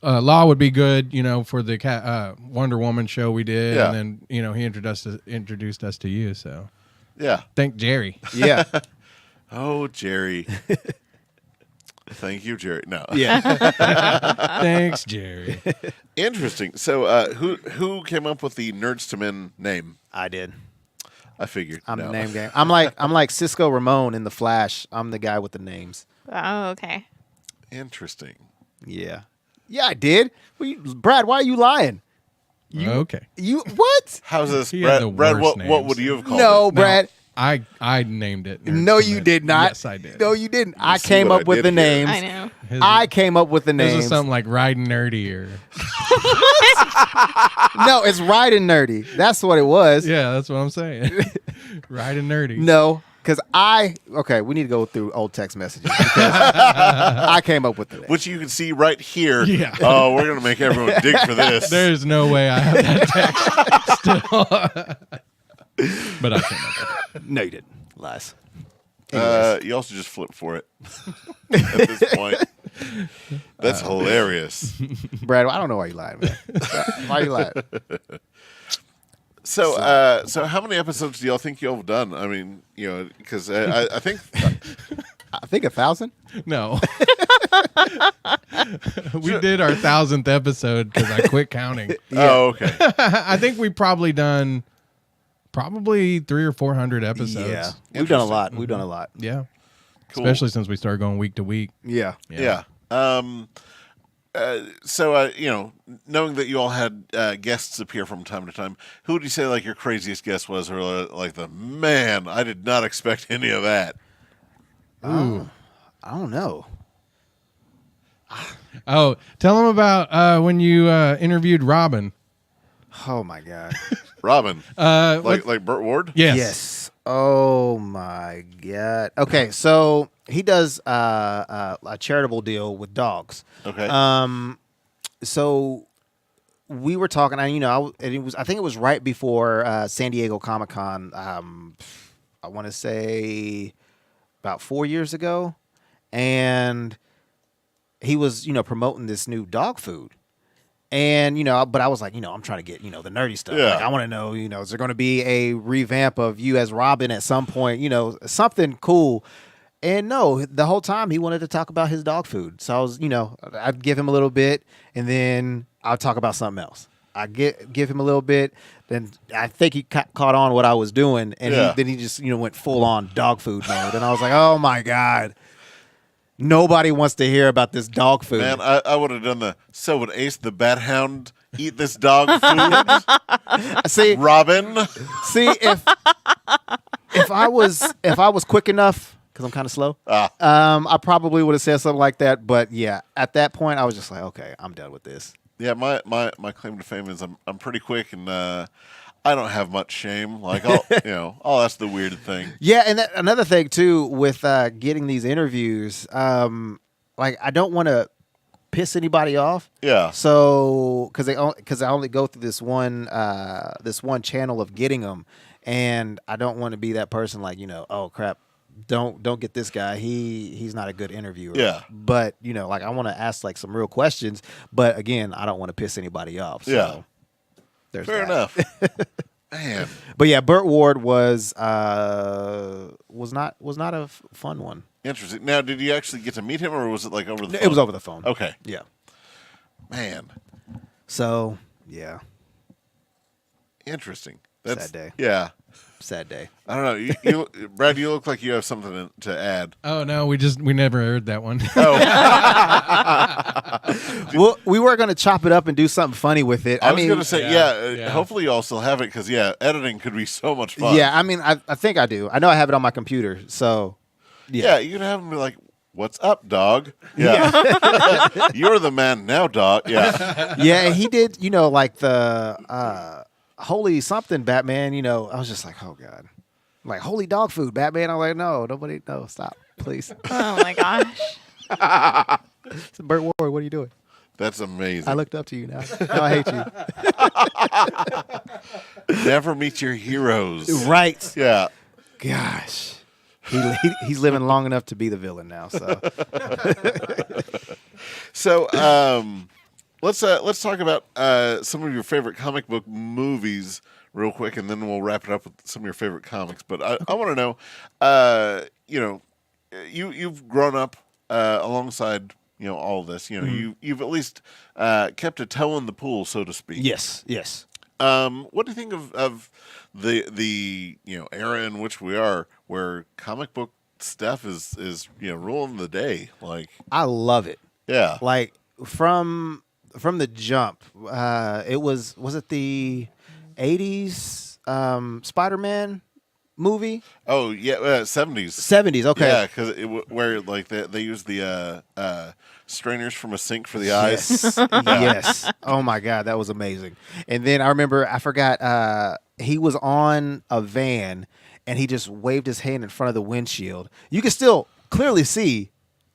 Law would be good, for the Wonder Woman show we did. Yeah. And then, he introduced us to you. So, Yeah. thank Jerry. Yeah. Oh, Jerry. Thank you, Jerry. No. Yeah. Thanks, Jerry. Interesting. So, who came up with the Nerdz II Men name? I did. I figured. I'm the name game. I'm like Cisco Ramon in The Flash. I'm the guy with the names. Oh, okay. Interesting. Yeah. Yeah, I did. Brad, why are you lying? Okay. You what? How's this, He had Brad? the What worst would you have called No, it? Brad. I named it. No, you did not. Yes, I did. No, you didn't. I see came what up I with did the here? names. I know. I came up with the This names. is something like Riding Nerdy or... No, it's Riding Nerdy. That's what it was. Yeah, that's what I'm saying. Riding Nerdy. No, because we need to go through old text messages because I came up with the name. Which you can see right here. Yeah. Oh, we're gonna make everyone dig for this. There's no way I have that text still. But I came up with it. No, you didn't. Lies. You also just flip for it at this point. That's hilarious. Brad, I don't know why you lied, man. Why you lied? So how many episodes do y'all think y'all have done? I mean, because I think I think 1,000. No. We did our 1,000th episode because I quit counting. Oh, okay. I think we've probably done 300 or 400 episodes. Yeah, we've done a lot. We've done a lot. Yeah. Cool. Especially since we started going week to week. Yeah. Yeah. So knowing that you all had guests appear from time to time, who would you say like your craziest guest was, or like man, I did not expect any of that? Ooh. I don't know. Oh, tell them about when you interviewed Robin. Oh my God. Robin, like Burt Ward? Yes. Yes. Oh my God. Okay, so he does a charitable deal with dogs. Okay. So we were talking, and I think it was right before San Diego Comic-Con. I want to say about 4 years ago, and he was promoting this new dog food. And, but I was like, I'm trying to get, the nerdy stuff. Yeah. Like, I want to know, is there going to be a revamp of you as Robin at some point, something cool. And no, the whole time he wanted to talk about his dog food. So I was, I'd give him a little bit, and then I'll talk about something else. I give him a little bit, then I think he caught on what I was doing, and then he just went full on dog food mode, and I was like, oh my God, nobody wants to hear about this dog food. Man, I would have done so would Ace the Bat Hound eat this dog food? See, Robin. See if I was quick enough, because I'm kind of slow, I probably would have said something like that. But yeah, at that point, I was just like, okay, I'm done with this. Yeah, my claim to fame is I'm pretty quick, and I don't have much shame. Like, that's the weird thing. Yeah, and another thing too with getting these interviews, like I don't want to piss anybody off. Yeah. So because I only go through this one channel of getting them, and I don't want to be that person like oh crap. Don't get this guy. He's not a good interviewer. Yeah. But like I want to ask like some real questions. But again, I don't want to piss anybody off. So yeah. There's fair that. enough. Man. But yeah, Burt Ward was not a fun one. Interesting. Now, did you actually get to meet him, or was it like over the phone? It was over the phone. Okay. Yeah. Man. So yeah. Interesting. Sad day. Yeah. Sad day. I don't know. You Brad, you look like you have something to add. Oh no, we never heard that one. Oh. Well, we were going to chop it up and do something funny with it. I was going to say, hopefully you all still have it, because editing could be so much fun. Yeah, I mean, I think I do. I know I have it on my computer, so yeah. You can have them be like, "What's up, dog?" Yeah. You're the man now, dog. Yeah. Yeah, and he did. Like the. Holy something, Batman, I was just like, oh, God. Like, holy dog food, Batman. I'm like, no, stop, please. Oh, my gosh. Burt Ward, what are you doing? That's amazing. I looked up to you now. Now I hate you. Never meet your heroes. Right. Yeah. Gosh. He's living long enough to be the villain now, so. So, let's talk about some of your favorite comic book movies real quick, and then we'll wrap it up with some of your favorite comics. But I want to know, you've grown up alongside all of this. You've at least kept a toe in the pool, so to speak. Yes. What do you think of the era in which we are, where comic book stuff is ruling the day? Like, I love it. Yeah. Like from the jump, it was it the 80s Spider-Man movie? Oh yeah, 70s. 70s, okay. Yeah, because where like they use the strainers from a sink for the eyes. Yes. Oh my God, that was amazing. And then I forgot he was on a van and he just waved his hand in front of the windshield. You could still clearly see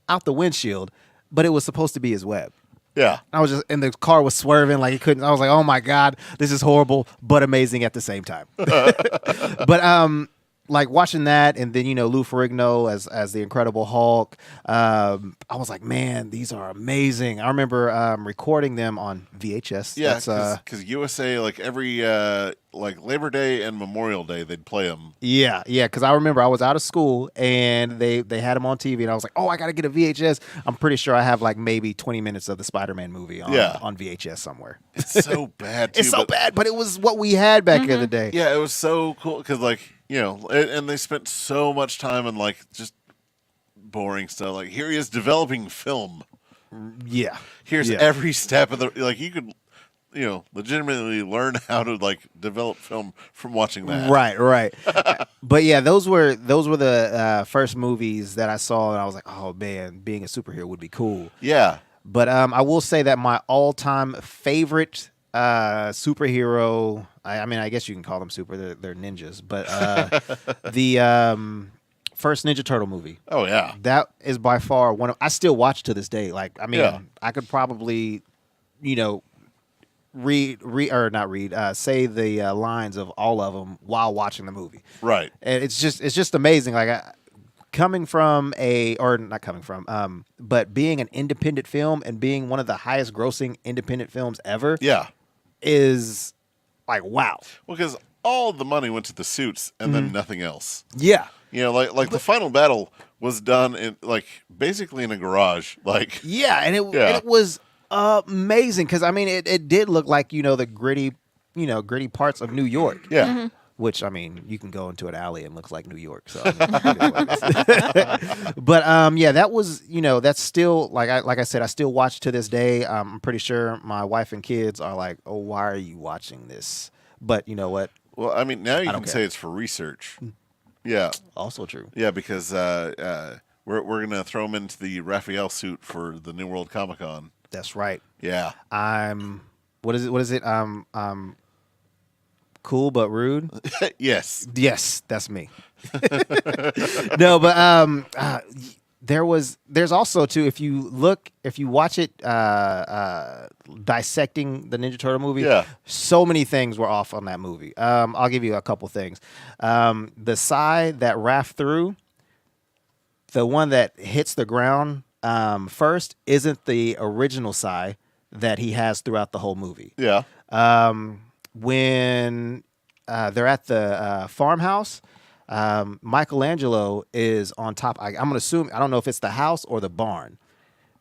out the windshield, but it was supposed to be his web. Yeah. And the car was swerving like he couldn't. I was like, oh my God, this is horrible, but amazing at the same time. But like watching that, and then Lou Ferrigno as the Incredible Hulk, I was like, man, these are amazing. I remember recording them on VHS. Yeah, because USA, like every like Labor Day and Memorial Day, they'd play them. Yeah, because I remember I was out of school and they had them on TV, and I was like, oh, I got to get a VHS. I'm pretty sure I have like maybe 20 minutes of the Spider-Man movie on VHS somewhere. It's so bad, too. It's so bad, but it was what we had back in the day. Yeah, it was so cool because like, and they spent so much time on like just boring stuff. Like, here he is developing film. Yeah. Here's every step of the, like, you could, legitimately learn how to like develop film from watching that. Right. But yeah, those were the first movies that I saw, and I was like, oh man, being a superhero would be cool. Yeah. But I will say that my all-time favorite superhero, I mean, I guess you can call them they're ninjas, but the first Ninja Turtle movie. Oh yeah, that is by far one of. I still watch to this day. Like, I mean, I could probably, say the lines of all of them while watching the movie. Right, and it's just amazing. Like, but being an independent film and being one of the highest grossing independent films ever. Yeah. Is like, wow. Well, because all the money went to the suits and then nothing else. Yeah. Like the final battle was done in basically in a garage. And it was amazing because I mean it did look like the gritty parts of New York. Yeah. Mm-hmm. Which I mean, you can go into an alley and it looks like New York. So, but that was that's still like I said, I still watch to this day. I'm pretty sure my wife and kids are like, "Oh, why are you watching this?" But you know what? Well, I mean, now you can say it's for research. Yeah, also true. Yeah, because we're gonna throw him into the Raphael suit for the New World Comic Con. That's right. Yeah, What is it? Cool but rude. Yes, that's me. No, but there's also too, if you watch it dissecting the Ninja Turtle movie, so many things were off on that movie. I'll give you a couple things. The side that Raph threw, the one that hits the ground first, isn't the original side that he has throughout the whole movie. Yeah. When they're at the farmhouse, Michelangelo is on top. I'm going to assume, I don't know if it's the house or the barn,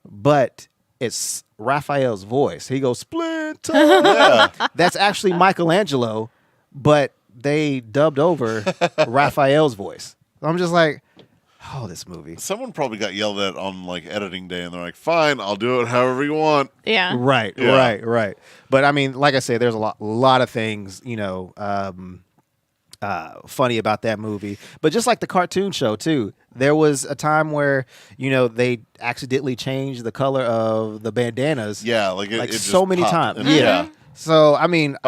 but it's Raphael's voice. He goes, Splinter! Yeah. That's actually Michelangelo, but they dubbed over Raphael's voice. I'm just like, oh, this movie. Someone probably got yelled at on editing day, and they're like, "Fine, I'll do it however you want." Yeah. Right. But I mean, like I said, there's a lot of things, funny about that movie. But just like the cartoon show too, there was a time where they accidentally changed the color of the bandanas. Yeah, it just so many times. Yeah. So I mean,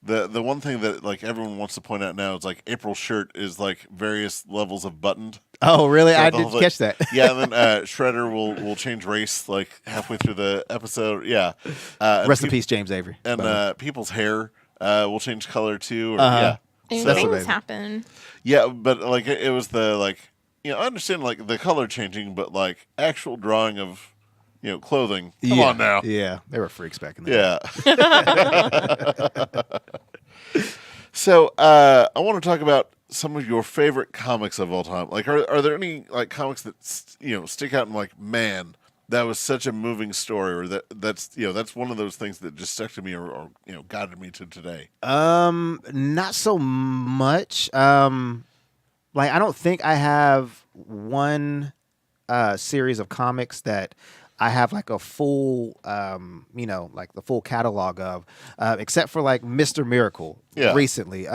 The one thing that everyone wants to point out now is April's shirt is various levels of buttoned. Oh, really? I didn't catch that. Yeah, and then Shredder will change race halfway through the episode. Yeah. Rest in peace, James Avery. And people's hair will change color too. Or, Yeah. Things happen. Yeah, but it was the I understand the color changing, but actual drawing of clothing. Come on now. Yeah, they were freaks back in the day. Yeah. So I want to talk about some of your favorite comics of all time. Are there any comics that stick out and man, that was such a moving story, or that's one of those things that just stuck to me or guided me to today? Not so much. I don't think I have one series of comics that I have a full, the full catalog of, except for Mr. Miracle recently.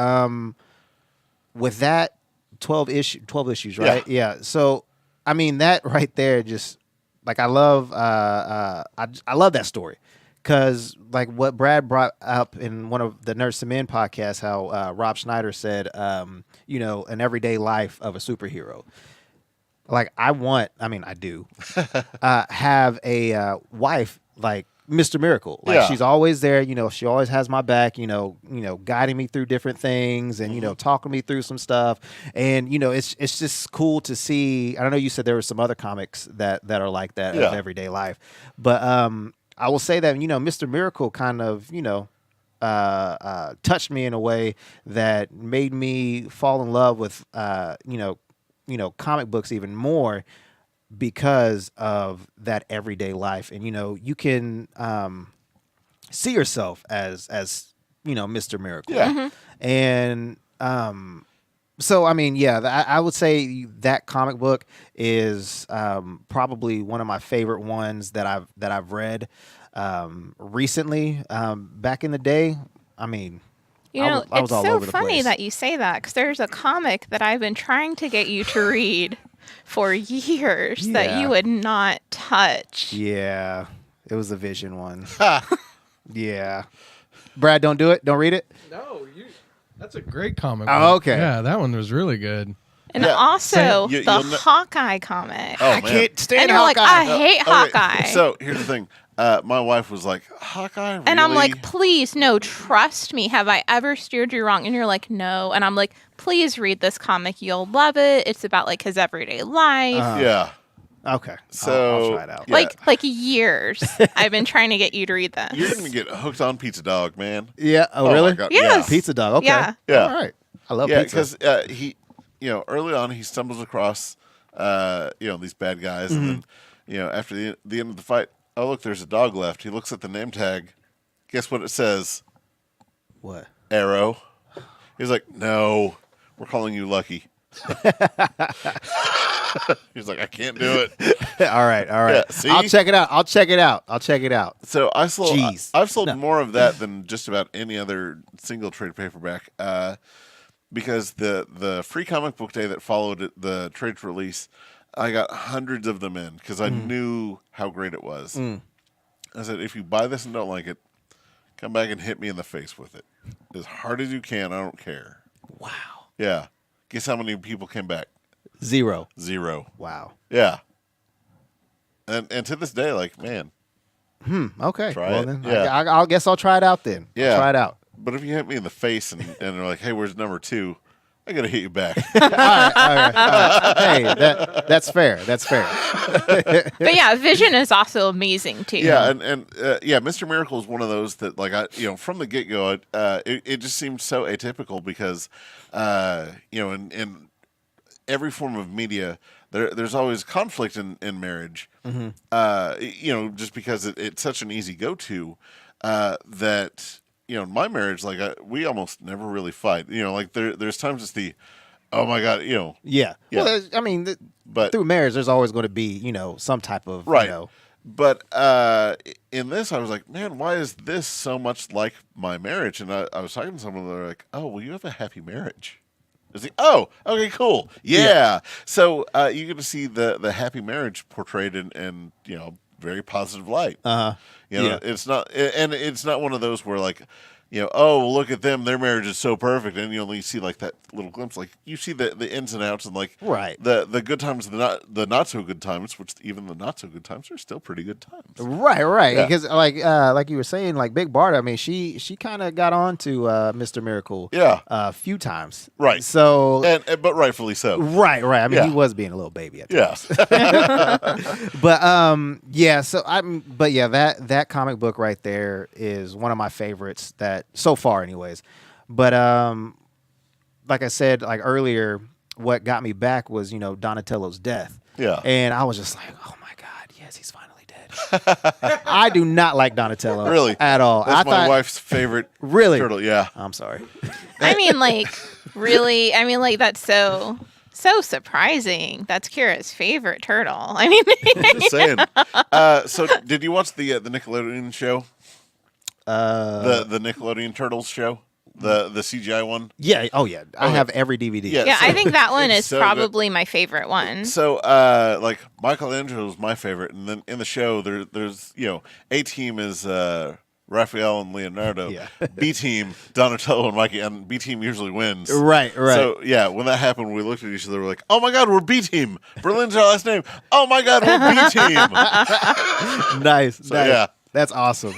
With that 12 issues, right? Yeah. So, I mean, that right there just I love, I love that story because what Brad brought up in one of the Nerdz II Men podcasts, how Rob Schneider said, an everyday life of a superhero. I do have a wife like Mr. Miracle. She's always there, she always has my back, guiding me through different things and, talking me through some stuff. And, it's just cool to see. I know you said there were some other comics that are like that of everyday life. But I will say that, Mr. Miracle kind of, touched me in a way that made me fall in love with, comic books even more because of that everyday life. And, you can see yourself as Mr. Miracle. Yeah. Mm-hmm. And so, I mean, I would say that comic book is probably one of my favorite ones that I've read recently. Back in the day, I mean, I was it's all so over the funny place. that you say that because there's a comic that I've been trying to get you to read for years that you would not touch. Yeah, it was the Vision one. Yeah. Brad, don't do it. Don't read it. No, that's a great comic. Oh, okay. Yeah, that one was really good. And also the Hawkeye comic. Oh, I can't stand and you're Hawkeye. I hate Hawkeye. So here's the thing. My wife was like, Hawkeye, really? And I'm like, please, no, trust me. Have I ever steered you wrong? And you're like, no. And I'm like, please read this comic. You'll love it. It's about his everyday life. Yeah. Okay. So I'll try it out. Yeah. Like years. I've been trying to get you to read this. You're going to get hooked on Pizza Dog, man. Yeah. Oh, my really? God. Yes. Pizza Dog. Okay. Yeah. Yeah. All right. I love yeah, pizza. because he, early on he stumbles across, these bad guys, and then, after the end of the fight, oh look, there's a dog left. He looks at the name tag. Guess what it says? What? Arrow. He's like, no, we're calling you Lucky. He's like, I can't do it. all right. Yeah, see? I'll check it out. So I've sold No. more of that than just about any other single trade paperback, because the free comic book day that followed the trade release, I got hundreds of them in because I knew how great it was. I said, if you buy this and don't like it, come back and hit me in the face with it as hard as you can. I don't care. Wow. Yeah. Guess how many people came back? 0. 0. Wow. Yeah. And to this day, like, man. Okay. Try well, it. then Yeah. I guess I'll try it out then. Yeah. I'll try it out. But if you hit me in the face and they're like, hey, where's number 2? I got to hit you back. all right. Hey, that's fair. That's fair. But yeah, Vision is also amazing too. Yeah, and Mr. Miracle is one of those that, like, from the get go, it just seemed so atypical because, in every form of media, there's always conflict in marriage. Just because it's such an easy go to that. In my marriage, like we almost never really fight. Like there's times it's the, oh my god, Yeah. Well, I mean, but through marriage, there's always going to be, some type of, right. But in this, I was like, man, why is this so much like my marriage? And I was talking to someone, they're like, oh, well, you have a happy marriage. I was like, oh, okay, cool, yeah. So you get to see the happy marriage portrayed in very positive light. It's not one of those where, like, oh, look at them, their marriage is so perfect, and you only see like that little glimpse. Like you see the ins and outs, and like the good times, the not so good times, which even the not so good times are still pretty good times. Right. Yeah. Because like you were saying, like Big Barda, I mean, she kind of got on to Mr. Miracle a few times. Right. So but rightfully so. Right. I mean, he was being a little baby at times. But that comic book right there is one of my favorites that so far anyways. But like I said like earlier, what got me back was, Donatello's death. Yeah. And I was just like, oh my God, yes, he's finally dead. I do not like Donatello really at all. That's my wife's favorite turtle. Yeah. I'm sorry. I mean, like, really, that's so surprising. That's Kira's favorite turtle. I mean, I'm just saying. So did you watch the Nickelodeon show? The Nickelodeon Turtles show, the CGI one. Yeah. Oh yeah. I have every DVD. Yeah, so I think that one is so probably my favorite one. So like Michelangelo is my favorite, and then in the show there's A team is Raphael and Leonardo. Yeah. B team Donatello and Mikey, and B team usually wins. Right. So yeah, when that happened, we looked at each other. We're like, "Oh my God, we're B team. Berlin's our last name. Oh my God, we're B team." Nice. Yeah, that's awesome.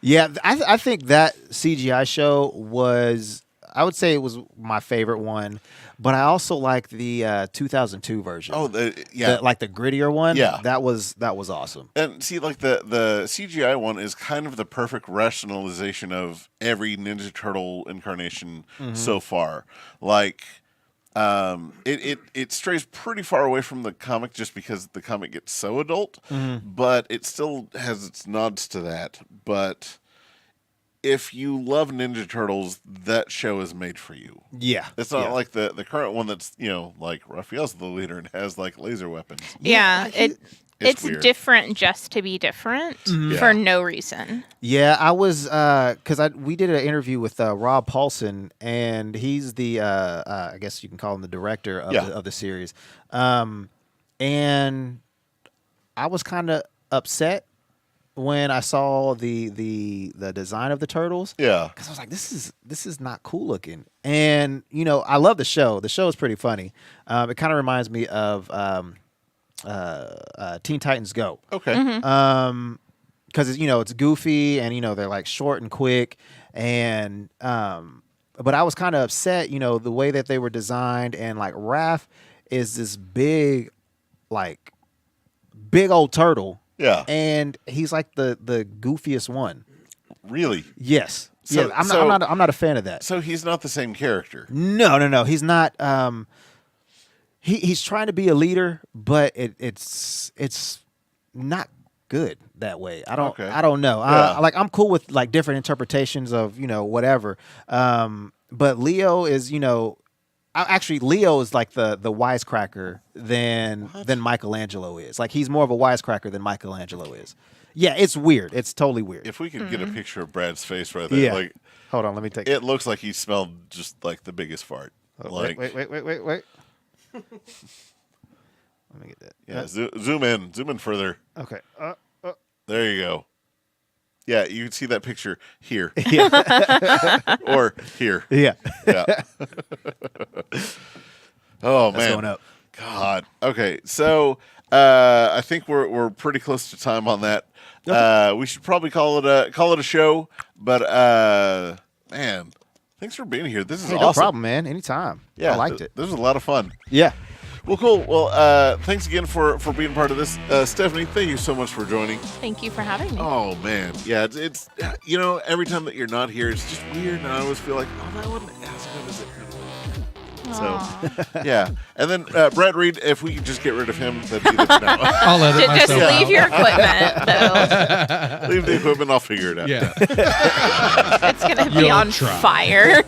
Yeah, I think that CGI show was, I would say it was my favorite one, but I also like the 2002 version. Oh, like the grittier one. Yeah, that was awesome. And see, like the CGI one is kind of the perfect rationalization of every Ninja Turtle incarnation so far. Like, it strays pretty far away from the comic just because the comic gets so adult, but it still has its nods to that. But if you love Ninja Turtles, that show is made for you. Yeah. It's not like the current one that's, like Raphael's the leader and has like laser weapons. Yeah, it's different just to be different for no reason. Yeah, I was because we did an interview with Rob Paulson, and he's the I guess you can call him the director of the series, and I was kind of upset when I saw the design of the turtles. Yeah, because I was like, this is not cool looking, and I love the show. The show is pretty funny. It kind of reminds me of Teen Titans Go. Okay. Because it's goofy and they're like short and quick, and but I was kind of upset the way that they were designed, and like Raph is this big old turtle. Yeah. And he's like the goofiest one. Really? Yes. So, I'm not a fan of that. So he's not the same character. No. He's not. He's trying to be a leader, but it's not good that way. I don't know. Yeah. I'm cool with like different interpretations of whatever. But Leo is actually Leo is like the wisecracker than Michelangelo is. Like he's more of a wisecracker than Michelangelo is. Yeah, it's weird. It's totally weird. If we could get a picture of Brad's face right there, Yeah. like Hold on, let me take it. Looks like he smelled just like the biggest fart. Like, wait. Let me get that. Yeah, zoom in further. Okay. There you go. Yeah, you can see that picture here. Yeah. Or here. Yeah. Yeah. Oh, That's man. going up. God. Okay, so I think we're pretty close to time on that. We should probably call it a show. But man, thanks for being here. This is awesome. No problem, man. Anytime. Yeah, I liked it. This was a lot of fun. Yeah. Well, cool. Well, thanks again for being part of this. Stephanie, thank you so much for joining. Thank you for having me. Oh, man. Yeah, it's every time that you're not here, it's just weird, and I always feel like, oh, that wasn't as good as it could have been. So, yeah. And then Brad Reed, if we could just get rid of him, that'd be the no. I'll let it Just myself. leave your equipment, though. Leave the equipment, I'll figure it out. Yeah. It's going to be You'll on try. fire.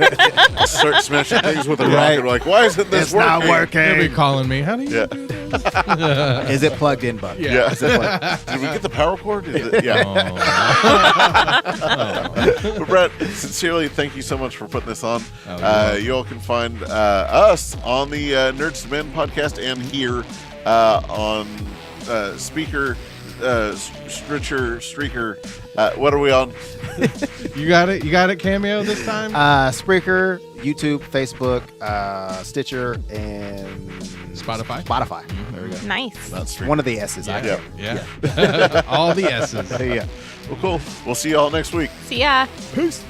Start smashing things with a Right. rocket. We're like, why isn't this It's not working. They'll be calling me. How do you Yeah. do this? Is it plugged in, Buck? Yeah. Is it plugged? Did we get the power cord? Is it? Yeah. Oh. But Brett, sincerely, thank you so much for putting this on. Oh, you're welcome. You all can find us on the Nerdz II Men podcast and here on Speaker, Stritcher, Streaker. What are we on? You got it? You got it, Cameo, this time? Spreaker, YouTube, Facebook, Stitcher, and Spotify? Spotify. There we go. Nice. Not Streaker. One of the S's. I Yeah. Yeah. All the S's. Yeah. Well, cool. We'll see you all next week. See ya. Peace.